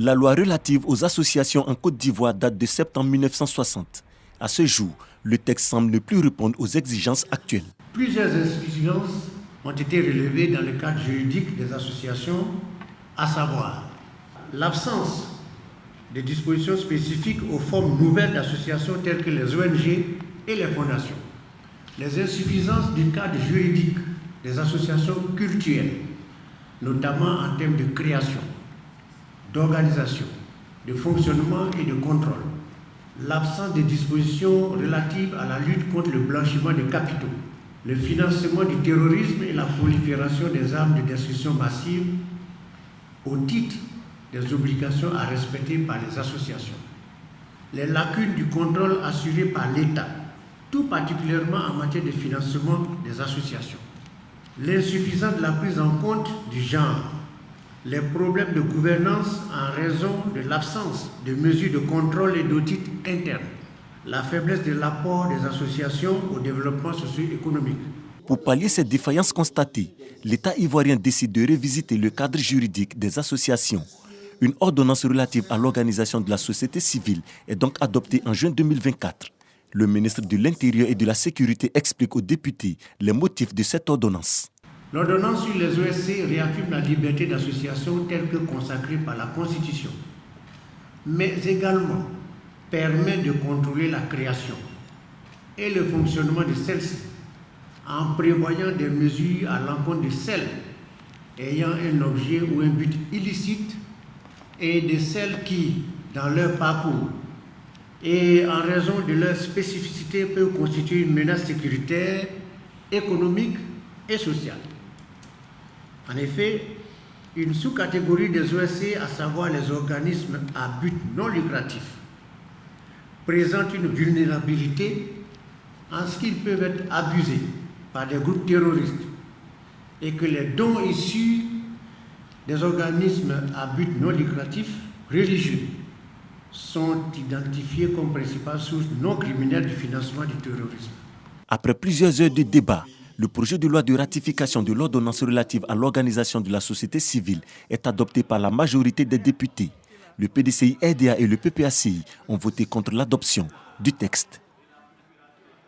La loi relative aux associations en Côte d'Ivoire date de septembre 1960. À ce jour, le texte semble ne plus répondre aux exigences actuelles. Plusieurs insuffisances ont été relevées dans le cadre juridique des associations, à savoir l'absence de dispositions spécifiques aux formes nouvelles d'associations telles que les ONG et les fondations, les insuffisances du cadre juridique des associations cultuelles, notamment en termes de création, d'organisation, de fonctionnement et de contrôle, l'absence de dispositions relatives à la lutte contre le blanchiment de capitaux, le financement du terrorisme et la prolifération des armes de destruction massive au titre des obligations à respecter par les associations, les lacunes du contrôle assuré par l'État, tout particulièrement en matière de financement des associations, l'insuffisance de la prise en compte du genre, les problèmes de gouvernance en raison de l'absence de mesures de contrôle et d'audit interne, la faiblesse de l'apport des associations au développement socio-économique. Pour pallier ces défaillances constatées, l'État ivoirien décide de revisiter le cadre juridique des associations. Une ordonnance relative à l'organisation de la société civile est donc adoptée en juin 2024. Le ministre de l'Intérieur et de la Sécurité explique aux députés les motifs de cette ordonnance. L'ordonnance sur les OSC réaffirme la liberté d'association telle que consacrée par la Constitution, mais également permet de contrôler la création et le fonctionnement de celle-ci en prévoyant des mesures à l'encontre de celles ayant un objet ou un but illicite et de celles qui, dans leur parcours et en raison de leur spécificité, peuvent constituer une menace sécuritaire, économique et sociale. En effet, une sous-catégorie des OSC, à savoir les organismes à but non lucratif, présente une vulnérabilité en ce qu'ils peuvent être abusés par des groupes terroristes et que les dons issus des organismes à but non lucratif religieux sont identifiés comme principale source non criminelle du financement du terrorisme. Après plusieurs heures de débat, le projet de loi de ratification de l'ordonnance relative à l'organisation de la société civile est adopté par la majorité des députés. Le PDCI-RDA et le PPACI ont voté contre l'adoption du texte.